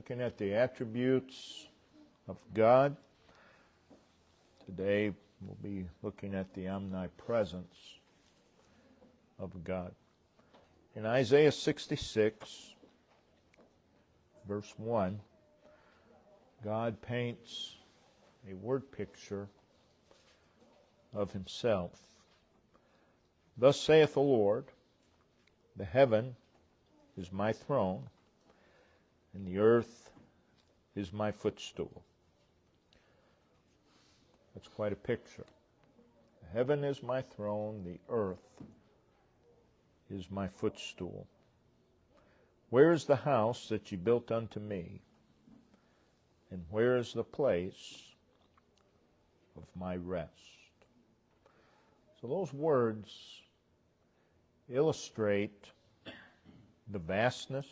looking at the attributes of God. Today we'll be looking at the omnipresence of God. In Isaiah 66, verse 1, God paints a word picture of himself. Thus saith the Lord, the heaven is my throne, and the earth is my footstool. That's quite a picture. The heaven is my throne, the earth is my footstool. Where is the house that ye built unto me? And where is the place of my rest? So those words illustrate the vastness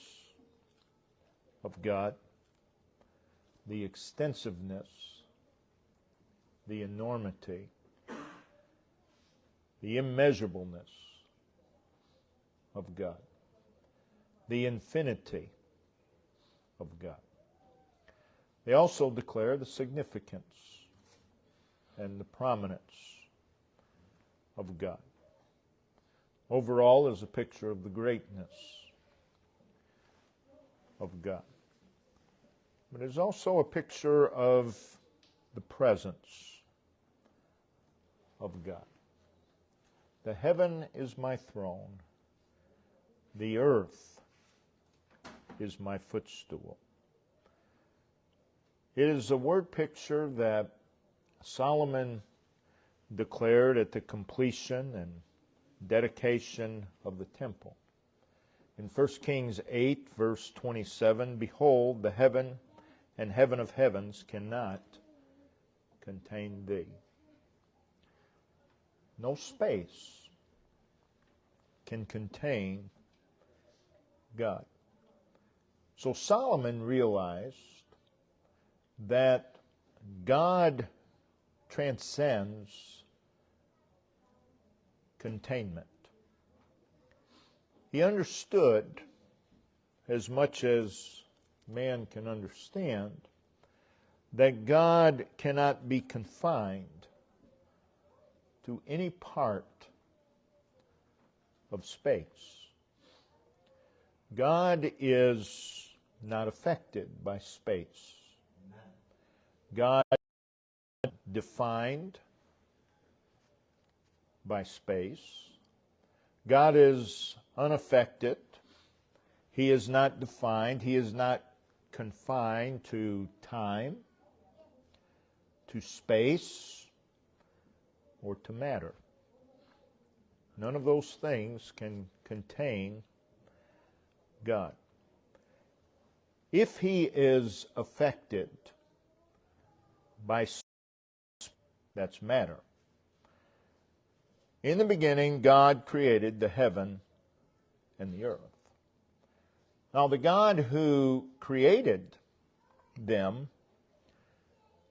of God, the extensiveness, the enormity, the immeasurableness of God, the infinity of God. They also declare the significance and the prominence of God. Overall is a picture of the greatness of God. But it is also a picture of the presence of God. The heaven is my throne. The earth is my footstool. It is a word picture that Solomon declared at the completion and dedication of the temple. In 1 Kings 8, verse 27, behold, the heaven and heaven of heavens cannot contain thee. No space can contain God. So Solomon realized that God transcends containment. He understood, as much as man can understand, that God cannot be confined to any part of space. God is not affected by space. God is defined by space. God is unaffected. He is not defined. He is not confined to time, to space, or to matter. None of those things can contain God. If he is affected by space, that's matter. In the beginning, God created the heaven and the earth. Now, the God who created them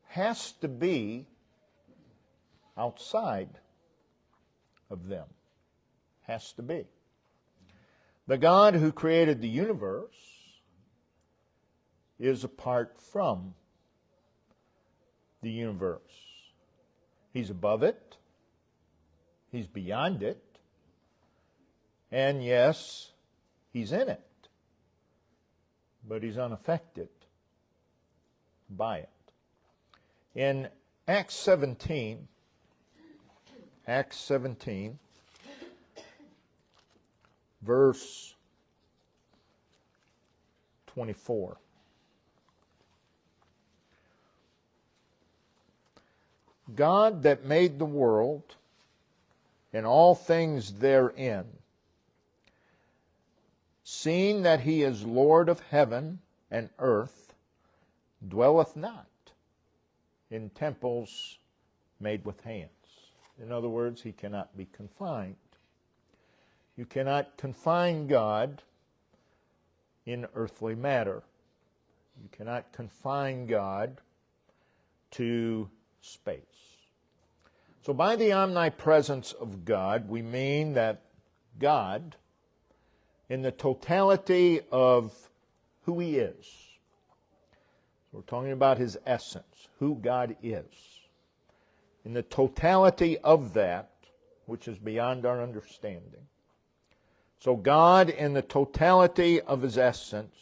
has to be outside of them. Has to be. The God who created the universe is apart from the universe. He's above it. He's beyond it. And yes, he's in it. But he's unaffected by it. In Acts 17, verse 24. God that made the world and all things therein, seeing that he is Lord of heaven and earth, dwelleth not in temples made with hands. In other words, he cannot be confined. You cannot confine God in earthly matter. You cannot confine God to space. So by the omnipresence of God, we mean that God, in the totality of who he is, We're talking about His essence, who God is. In the totality of that, which is beyond our understanding. So God, in the totality of His essence,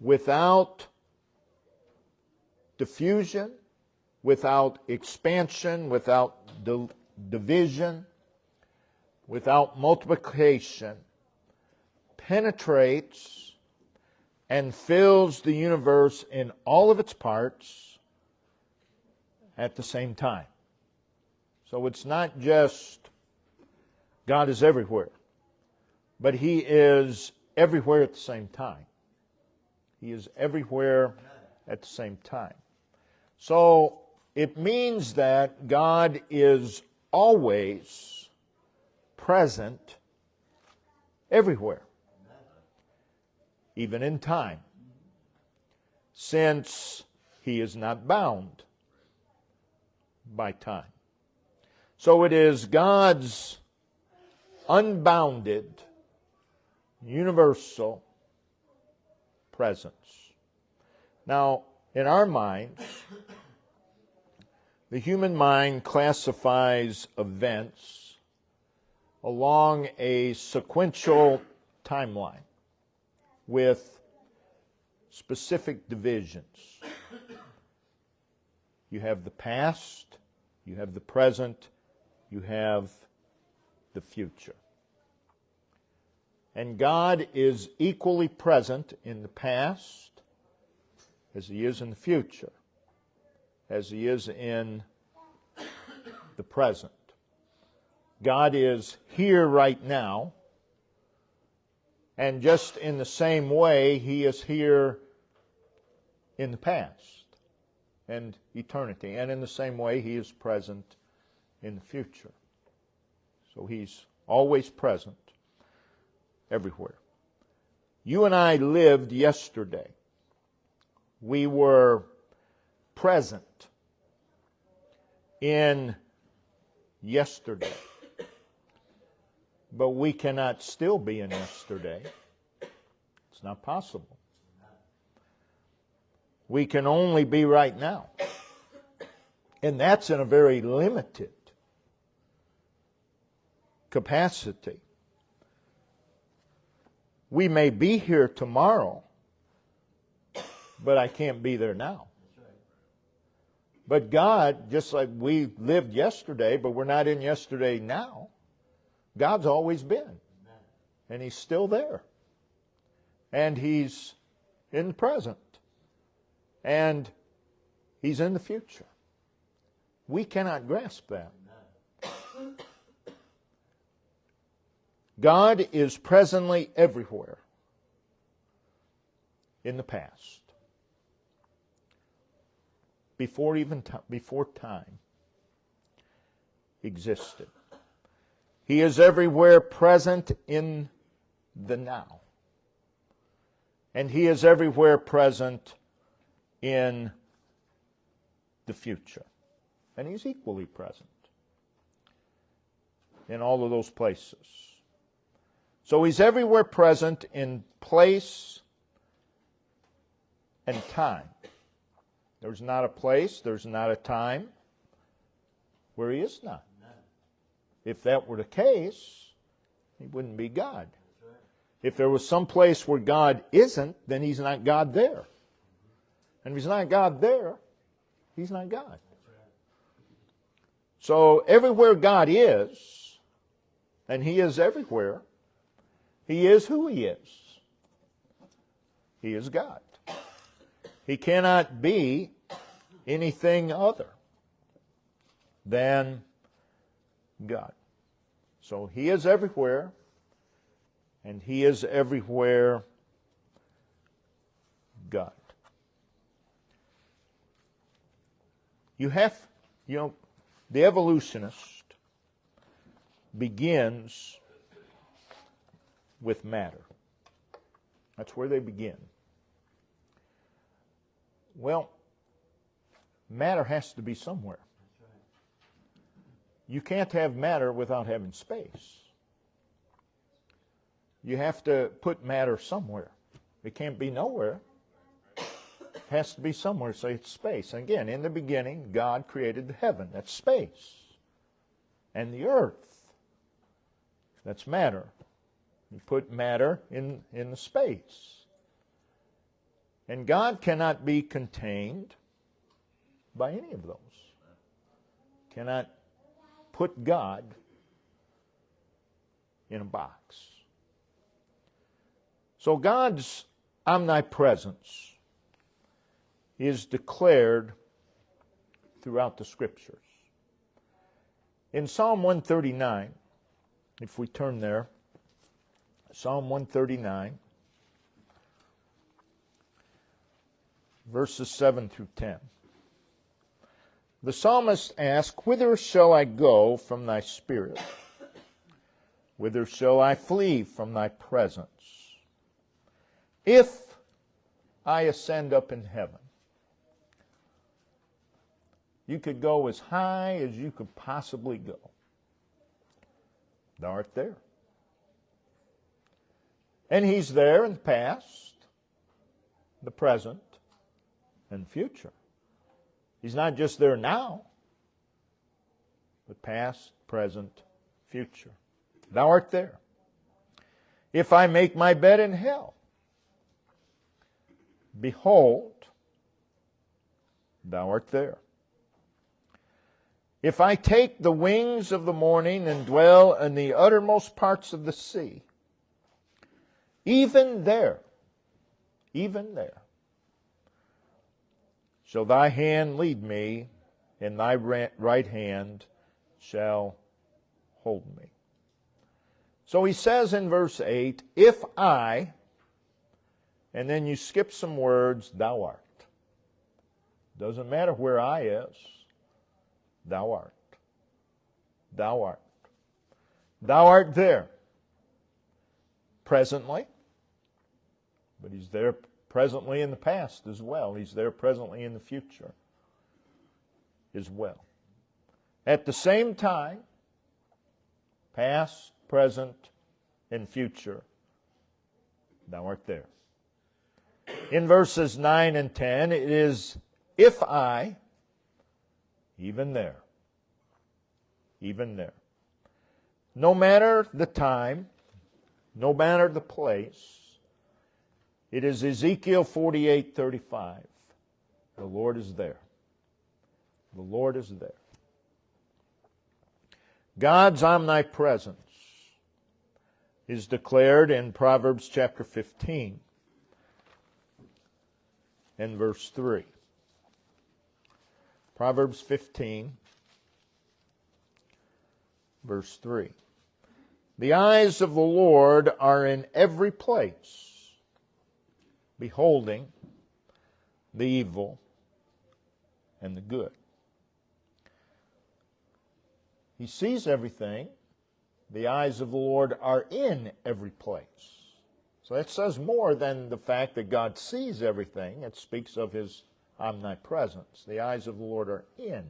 without diffusion, without expansion, without division, without multiplication, penetrates and fills the universe in all of its parts at the same time. So it's not just God is everywhere, but He is everywhere at the same time. He is everywhere at the same time. So it means that God is always present everywhere, even in time, since He is not bound by time. So it is God's unbounded, universal presence. Now, in our minds, the human mind classifies events along a sequential timeline with specific divisions. You have the past, you have the present, you have the future. And God is equally present in the past as He is in the future, as He is in the present. God is here right now, and just in the same way, He is here in the past and eternity. And in the same way, He is present in the future. So He's always present everywhere. You and I lived yesterday. We were present in yesterday. But we cannot still be in yesterday. It's not possible. We can only be right now. And that's in a very limited capacity. We may be here tomorrow, but I can't be there now. But God, just like we lived yesterday, but we're not in yesterday now, God's always been. And He's still there. And He's in the present. And He's in the future. We cannot grasp that. God is presently everywhere in the past. Before time existed. He is everywhere present in the now. And He is everywhere present in the future. And He's equally present in all of those places. So He's everywhere present in place and time. There's not a place, there's not a time where He is not. If that were the case, He wouldn't be God. If there was some place where God isn't, then He's not God there. And if He's not God there, He's not God. So everywhere God is, and He is everywhere, He is who He is. He is God. He cannot be anything other than God. So He is everywhere, and He is everywhere God. The evolutionist begins with matter. That's where they begin. Well, matter has to be somewhere. You can't have matter without having space. You have to put matter somewhere. It can't be nowhere. has to be somewhere, so it's space. And again, in the beginning, God created the heaven. That's space. And the earth. That's matter. You put matter in the space. And God cannot be contained by any of those. Cannot put God in a box. So God's omnipresence is declared throughout the Scriptures. In Psalm 139, if we turn there, Psalm 139, verses 7 through 10. The psalmist asks, "Whither shall I go from thy spirit? Whither shall I flee from thy presence? If I ascend up in heaven." You could go as high as you could possibly go. Thou art there. And He's there in the past, the present, and the future. He's not just there now, but past, present, future. Thou art there. If I make my bed in hell, behold, thou art there. If I take the wings of the morning and dwell in the uttermost parts of the sea, even there shall thy hand lead me, and thy right hand shall hold me. So he says in verse 8, if I, and then you skip some words, thou art. Doesn't matter where I is, thou art. Thou art. Thou art there. Presently, but He's there presently in the past as well. He's there presently in the future as well. At the same time, past, present, and future, thou art there. In verses 9 and 10, it is, if I, even there. Even there. No matter the time, no matter the place, it is Ezekiel 48:35. The Lord is there. The Lord is there. God's omnipresence is declared in Proverbs chapter 15 and verse 3. Proverbs 15, verse 3. The eyes of the Lord are in every place, beholding the evil and the good. He sees everything. The eyes of the Lord are in every place. So that says more than the fact that God sees everything. It speaks of His omnipresence. The eyes of the Lord are in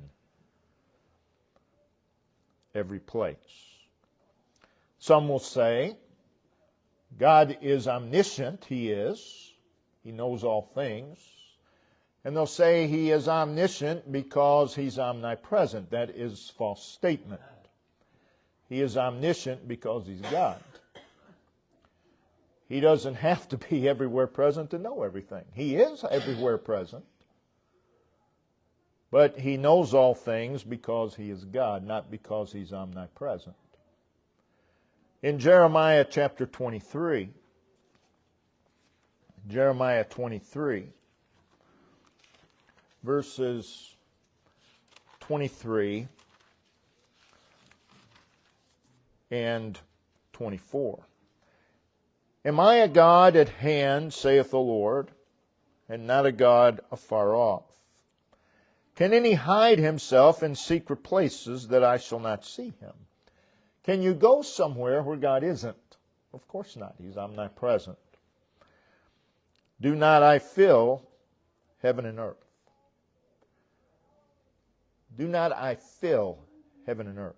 every place. Some will say, God is omniscient. He is. He knows all things. And they'll say He is omniscient because He's omnipresent. That is a false statement. He is omniscient because He's God. He doesn't have to be everywhere present to know everything. He is everywhere present. But He knows all things because He is God, not because He's omnipresent. In Jeremiah chapter 23, Jeremiah 23, verses 23 and 24. Am I a God at hand, saith the Lord, and not a God afar off? Can any hide himself in secret places that I shall not see him? Can you go somewhere where God isn't? Of course not. He's omnipresent. Do not I fill heaven and earth? Do not I fill heaven and earth?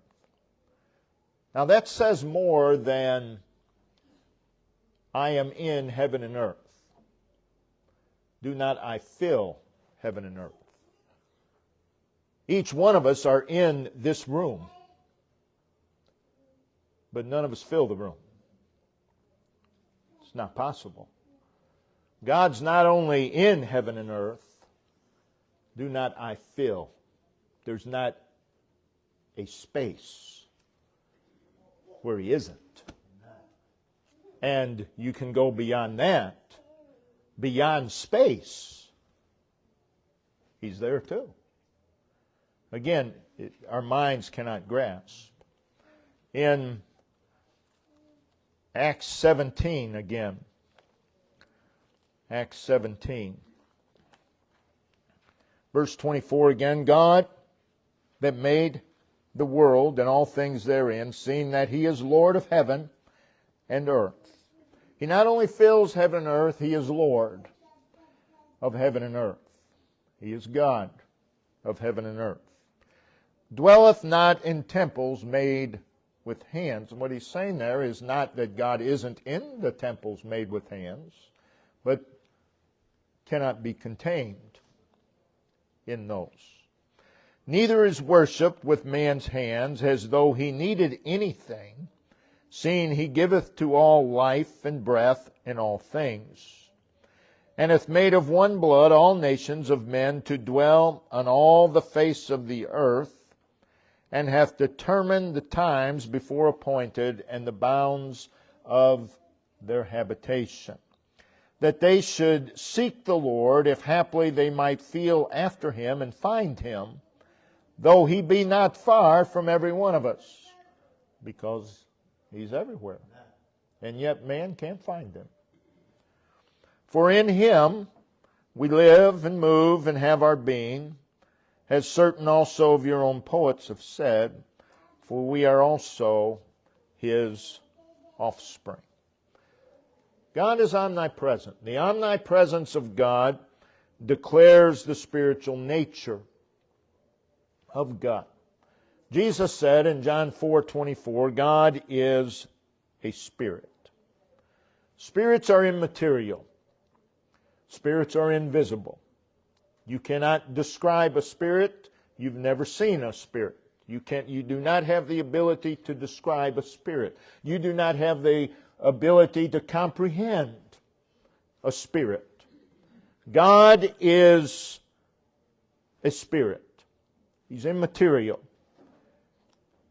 Now that says more than I am in heaven and earth. do not I fill heaven and earth. Each one of us are in this room, but none of us fill the room. It's not possible. God's not only in heaven and earth, do not I fill. There's not a space where He isn't. And you can go beyond that, beyond space. He's there too. Again, our minds cannot grasp. In Acts 17 again, Acts 17, verse 24 again, God that made the world and all things therein, seeing that He is Lord of heaven and earth. He not only fills heaven and earth, He is Lord of heaven and earth. He is God of heaven and earth. Dwelleth not in temples made with hands. And what he's saying there is not that God isn't in the temples made with hands, but cannot be contained in those. Neither is worshipped with man's hands as though He needed anything, seeing He giveth to all life and breath in all things, and hath made of one blood all nations of men to dwell on all the face of the earth, and hath determined the times before appointed and the bounds of their habitation, that they should seek the Lord, if haply they might feel after Him and find Him, though He be not far from every one of us, because He's everywhere. And yet man can't find Him. For in Him we live and move and have our being, as certain also of your own poets have said, for we are also His offspring. God is omnipresent. The omnipresence of God declares the spiritual nature of God. Jesus said in John 4:24, God is a spirit. Spirits are immaterial. Spirits are invisible. You cannot describe a spirit. You've never seen a spirit. You do not have the ability to describe a spirit. You do not have the ability to comprehend a spirit. God is a spirit. He's immaterial.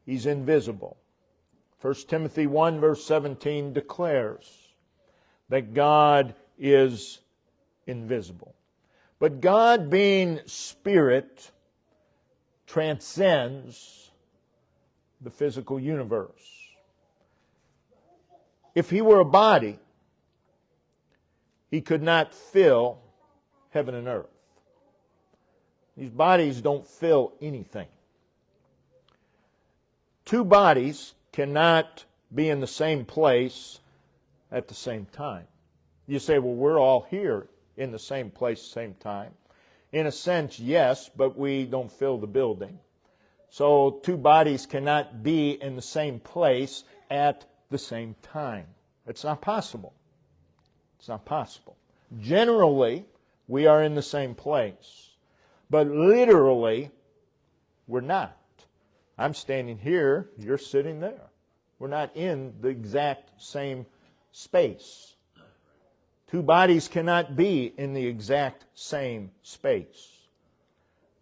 He's invisible. 1 Timothy 1 verse 17 declares that God is invisible. But God, being spirit, transcends the physical universe. If He were a body, He could not fill heaven and earth. These bodies don't fill anything. Two bodies cannot be in the same place at the same time. You say, well, we're all here in the same place, same time. In a sense, yes, but we don't fill the building. So two bodies cannot be in the same place at the same time. It's not possible. It's not possible. Generally, we are in the same place. But literally, we're not. I'm standing here, you're sitting there. We're not in the exact same space. Two bodies cannot be in the exact same space.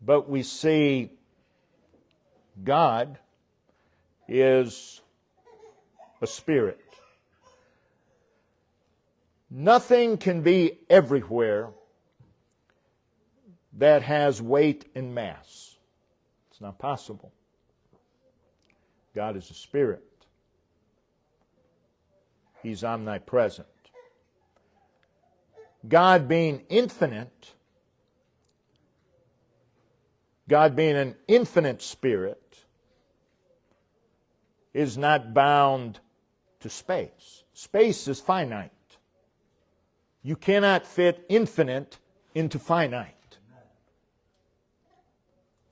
But we see God is a spirit. Nothing can be everywhere that has weight and mass. It's not possible. God is a spirit. He's omnipresent. God being infinite, God being an infinite spirit, is not bound to space. Space is finite. You cannot fit infinite into finite.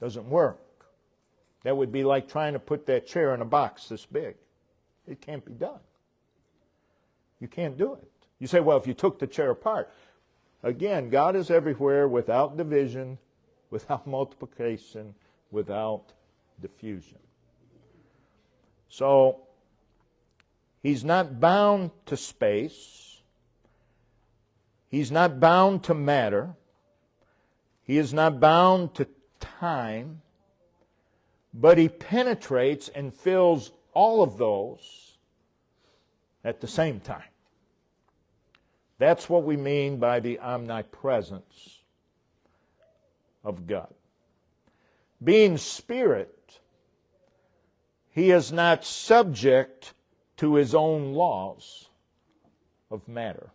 Doesn't work. That would be like trying to put that chair in a box this big. It can't be done. You can't do it. You say, well, if you took the chair apart, Again, God is everywhere without division, without multiplication, without diffusion. So, He's not bound to space. He's not bound to matter. He is not bound to time. But He penetrates and fills all of those at the same time. That's what we mean by the omnipresence of God. Being Spirit, He is not subject to His own laws of matter.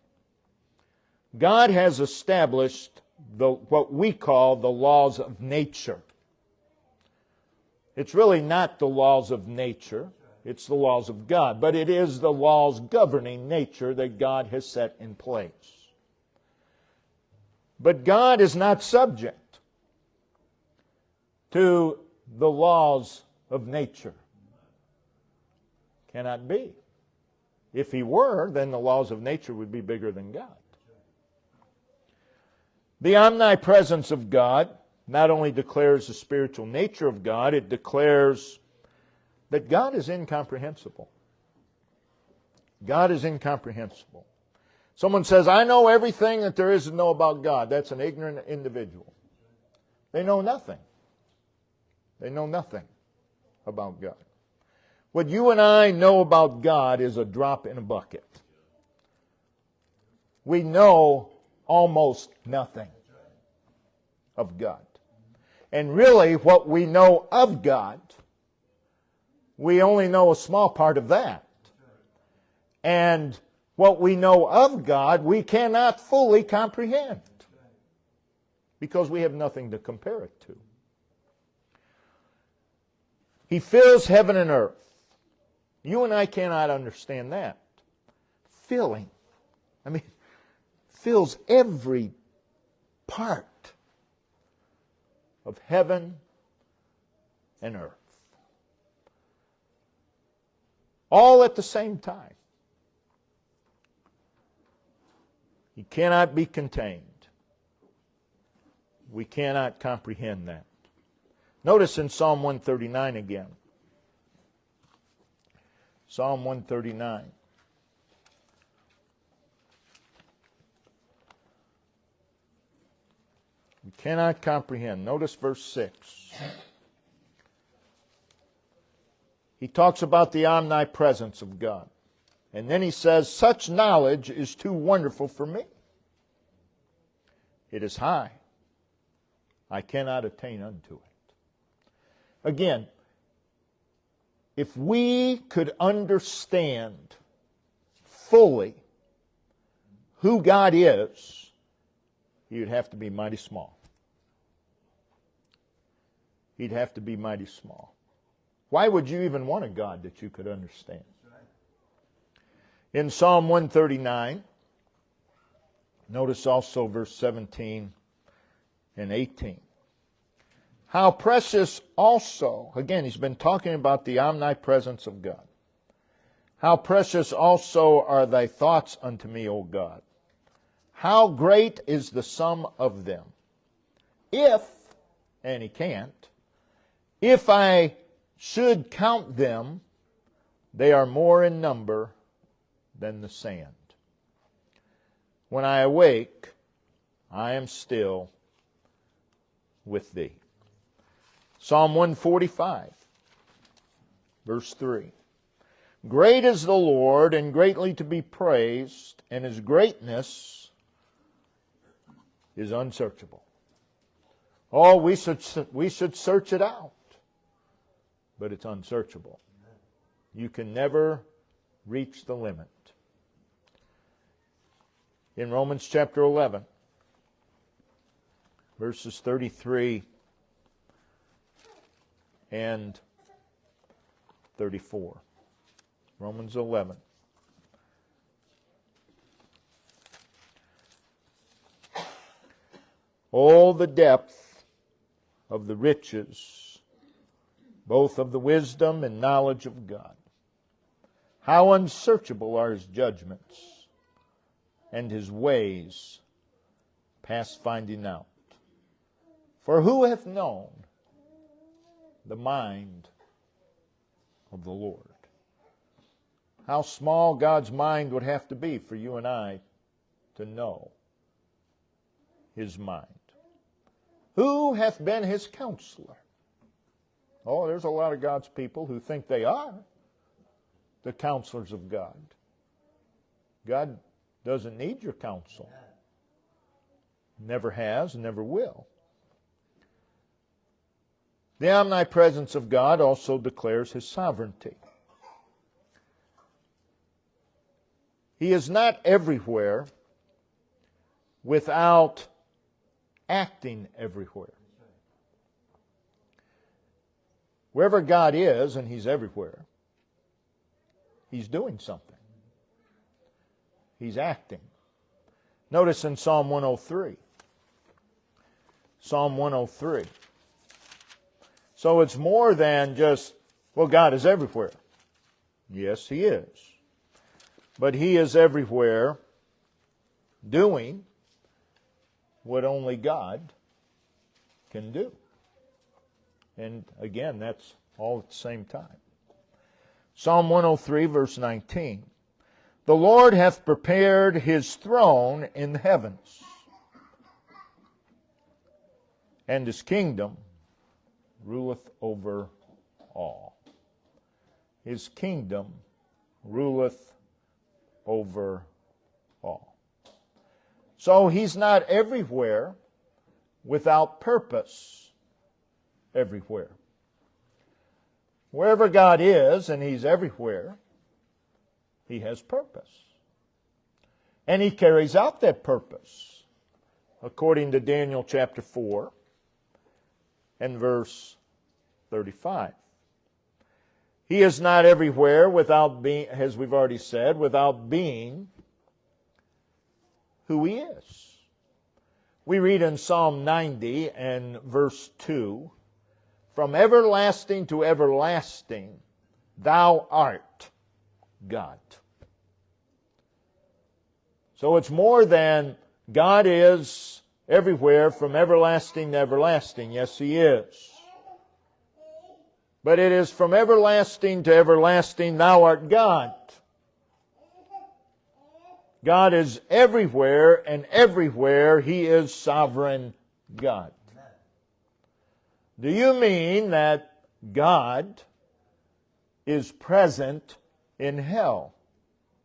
God has established what we call the laws of nature. It's really not the laws of nature. It's the laws of God. But it is the laws governing nature that God has set in place. But God is not subject to the laws of nature. Cannot be. If He were, then the laws of nature would be bigger than God. The omnipresence of God not only declares the spiritual nature of God, it declares that God is incomprehensible. God is incomprehensible. Someone says, I know everything that there is to know about God. That's an ignorant individual. They know nothing. They know nothing about God. What you and I know about God is a drop in a bucket. We know almost nothing of God. And really, what we know of God, we only know a small part of that. And what we know of God, we cannot fully comprehend. Because we have nothing to compare it to. He fills heaven and earth. You and I cannot understand that. Filling. I mean, fills every part of heaven and earth. All at the same time. He cannot be contained. We cannot comprehend that. Notice in Psalm 139 again. Psalm 139. We cannot comprehend. Notice verse 6. He talks about the omnipresence of God. And then he says, such knowledge is too wonderful for me. It is high. I cannot attain unto it. Again, if we could understand fully who God is, He would have to be mighty small. He'd have to be mighty small. Why would you even want a God that you could understand? In Psalm 139, notice also verse 17 and 18. How precious also, again, he's been talking about the omnipresence of God. How precious also are thy thoughts unto me, O God. How great is the sum of them. If, and he can't, if I should count them, they are more in number than the sand. When I awake, I am still with thee. Psalm 145, verse 3. Great is the Lord, and greatly to be praised, and His greatness is unsearchable. Oh, we should search it out, but it's unsearchable. You can never reach the limit. In Romans chapter 11, verses 33 and 34. Romans 11. Oh, the depth of the riches, both of the wisdom and knowledge of God. How unsearchable are His judgments, and His ways past finding out. For who hath known the mind of the Lord? How small God's mind would have to be for you and I to know His mind. Who hath been His counselor? Oh, there's a lot of God's people who think they are the counselors of God. God doesn't need your counsel. Never has, never will. The omnipresence of God also declares His sovereignty. He is not everywhere without acting everywhere. Wherever God is, and He's everywhere, He's doing something. He's acting. Notice in Psalm 103. Psalm 103. So it's more than just, well, God is everywhere. Yes, He is. But He is everywhere doing what only God can do. And again, that's all at the same time. Psalm 103, verse 19. The Lord hath prepared His throne in the heavens, and His kingdom ruleth over all. His kingdom ruleth over all. So He's not everywhere without purpose everywhere. Wherever God is, and He's everywhere, He has purpose. And He carries out that purpose, according to Daniel chapter 4 and verse 35. He is not everywhere without being, as we've already said, without being who He is. We read in Psalm 90 and verse 2, from everlasting to everlasting, Thou art God. So it's more than God is everywhere from everlasting to everlasting. Yes, He is. But it is from everlasting to everlasting, Thou art God. God is everywhere, and everywhere He is sovereign God. Do you mean that God is present in hell?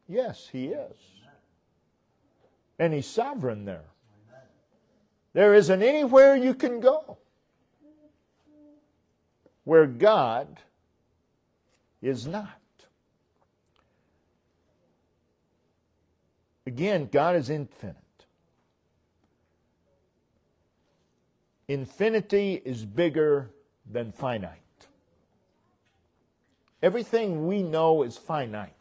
Yes, He is. And He's sovereign there. There isn't anywhere you can go where God is not. Again, God is infinite. Infinity is bigger than finite. Everything we know is finite.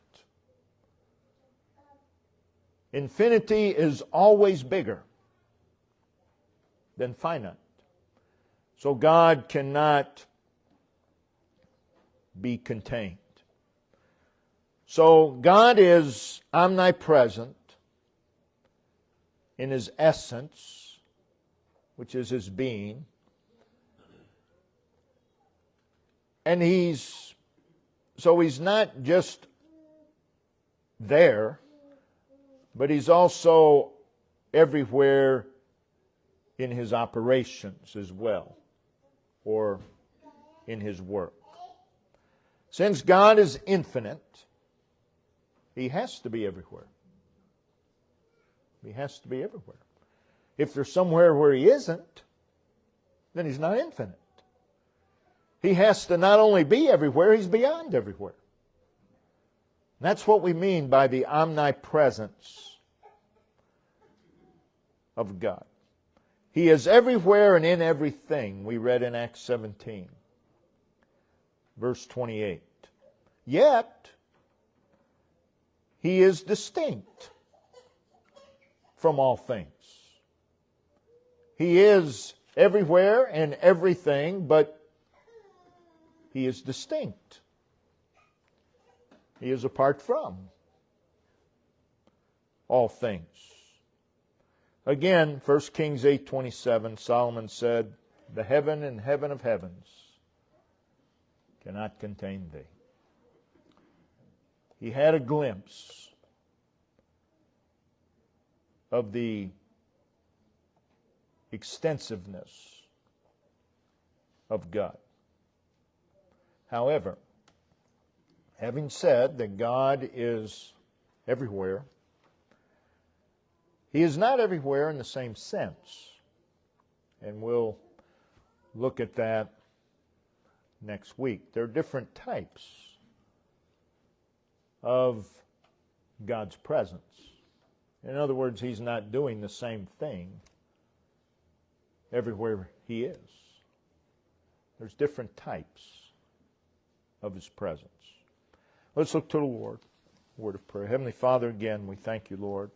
Infinity is always bigger than finite. So God cannot be contained. So God is omnipresent in His essence, which is His being. And He's not just there, but He's also everywhere in His operations as well, or in His work. Since God is infinite, He has to be everywhere. He has to be everywhere. If there's somewhere where He isn't, then He's not infinite. He has to not only be everywhere, He's beyond everywhere. That's what we mean by the omnipresence of God. He is everywhere and in everything, we read in Acts 17, verse 28. Yet, He is distinct from all things. He is everywhere and everything, but He is distinct. He is apart from all things. Again, 1 Kings 8:27, Solomon said, "The heaven and heaven of heavens cannot contain thee." He had a glimpse of the extensiveness of God. However, having said that God is everywhere, He is not everywhere in the same sense. And we'll look at that next week. There are different types of God's presence. In other words, He's not doing the same thing everywhere He is. There's different types of His presence. Let's look to the Lord. Word of prayer. Heavenly Father, again, we thank You, Lord,